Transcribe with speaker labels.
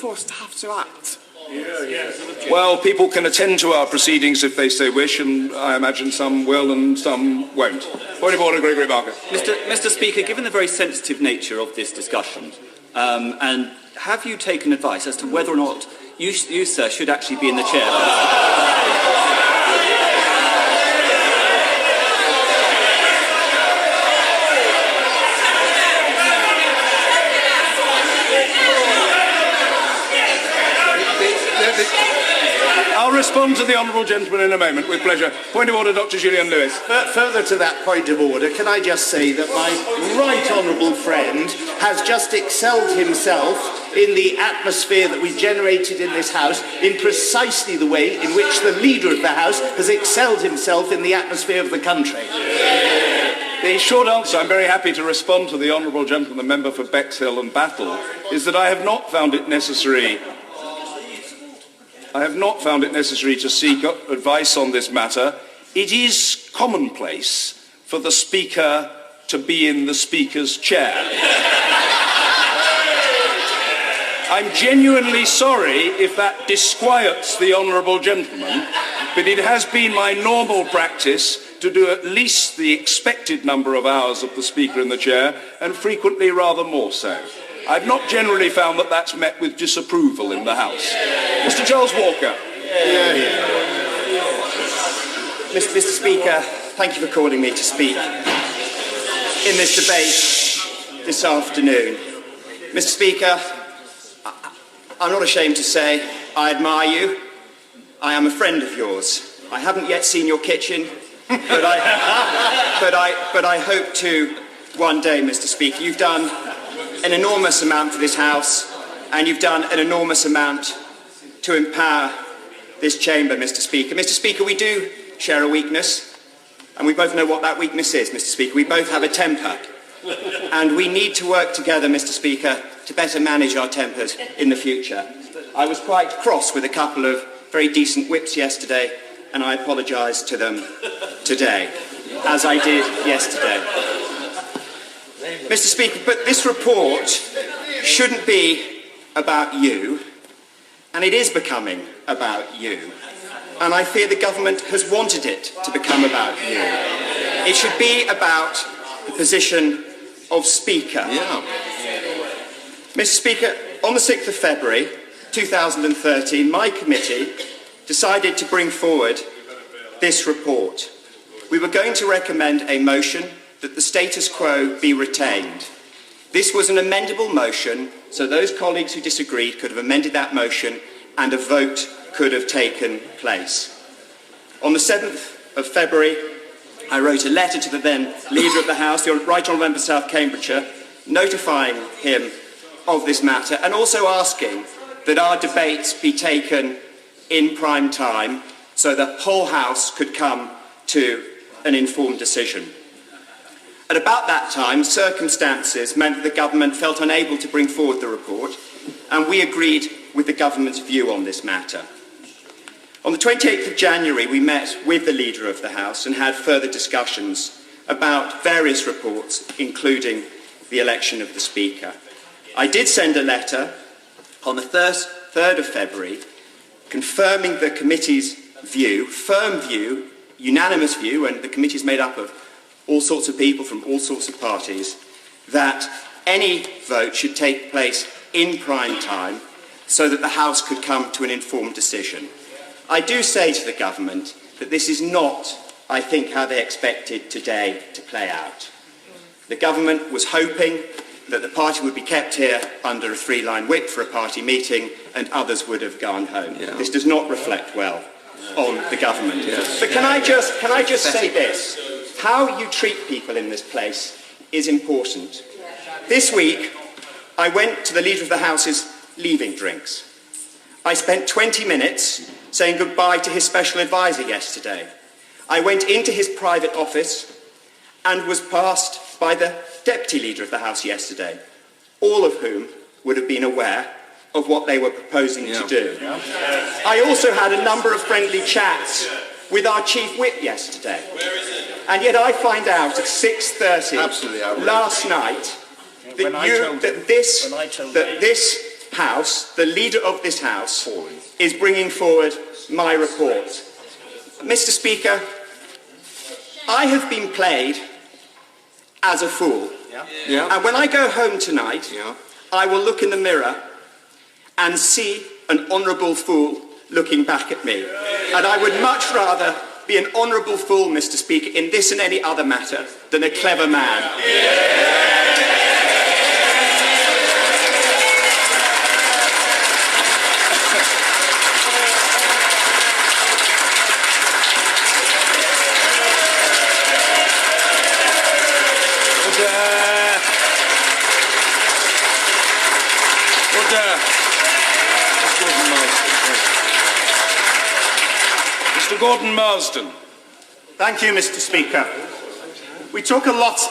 Speaker 1: for us to have to act?
Speaker 2: Well, people can attend to our proceedings if they so wish, and I imagine some will and some won't. Point of order, Gregory Barker.
Speaker 3: Mr. Speaker, given the very sensitive nature of this discussion, and have you taken advice as to whether or not you, sir, should actually be in the chair?
Speaker 2: I'll respond to the honourable gentleman in a moment, with pleasure. Point of order, Dr. Julian Lewis.
Speaker 4: Further to that point of order, can I just say that my right honourable friend has just excelled himself in the atmosphere that we generated in this House in precisely the way in which the Leader of the House has excelled himself in the atmosphere of the country.
Speaker 2: The short answer, I'm very happy to respond to the honourable gentleman, the member for Bexhill and Battle, is that I have not found it necessary to seek advice on this matter. It is commonplace for the Speaker to be in the Speaker's chair. I'm genuinely sorry if that disquiets the honourable gentleman, but it has been my normal practice to do at least the expected number of hours of the Speaker in the chair, and frequently rather more so. I've not generally found that that's met with disapproval in the House. Mr. Charles Walker.
Speaker 5: Mr. Speaker, thank you for calling me to speak in this debate this afternoon. Mr. Speaker, I'm not ashamed to say I admire you. I am a friend of yours. I haven't yet seen your kitchen, but I hope to one day, Mr. Speaker. You've done an enormous amount for this House, and you've done an enormous amount to empower this chamber, Mr. Speaker. Mr. Speaker, we do share a weakness, and we both know what that weakness is, Mr. Speaker. We both have a temper, and we need to work together, Mr. Speaker, to better manage our tempers in the future. I was quite cross with a couple of very decent whips yesterday, and I apologise to them today, as I did yesterday. Mr. Speaker, but this report shouldn't be about you, and it is becoming about you. And I fear the government has wanted it to become about you. It should be about the position of Speaker. Mr. Speaker, on the 6th of February 2013, my committee decided to bring forward this report. We were going to recommend a motion that the status quo be retained. This was an amendable motion, so those colleagues who disagreed could have amended that motion and a vote could have taken place. On the 7th of February, I wrote a letter to the then Leader of the House, the Right Honourable Member for South Cambridgeshire, notifying him of this matter and also asking that our debates be taken in prime time so the whole House could come to an informed decision. At about that time, circumstances meant that the government felt unable to bring forward the report, and we agreed with the government's view on this matter. On the 28th of January, we met with the Leader of the House and had further discussions about various reports, including the election of the Speaker. I did send a letter on the 3rd of February confirming the committee's view, firm view, unanimous view, and the committee is made up of all sorts of people from all sorts of parties, that any vote should take place in prime time so that the House could come to an informed decision. I do say to the government that this is not, I think, how they expected today to play out. The government was hoping that the party would be kept here under a three-line whip for a party meeting and others would have gone home. This does not reflect well on the government. But can I just say this? How you treat people in this place is important. This week, I went to the Leader of the House's leaving drinks. I spent 20 minutes saying goodbye to his special advisor yesterday. I went into his private office and was passed by the Deputy Leader of the House yesterday, all of whom would have been aware of what they were proposing to do. I also had a number of friendly chats with our Chief Whip yesterday. And yet I find out at 6:30 last night that this House, the leader of this House, is bringing forward my report. Mr. Speaker, I have been played as a fool. And when I go home tonight, I will look in the mirror and see an honourable fool looking back at me. And I would much rather be an honourable fool, Mr. Speaker, in this and any other matter, than a clever man.
Speaker 2: Mr. Gordon Marsden.
Speaker 1: Thank you, Mr. Speaker. We talk a lot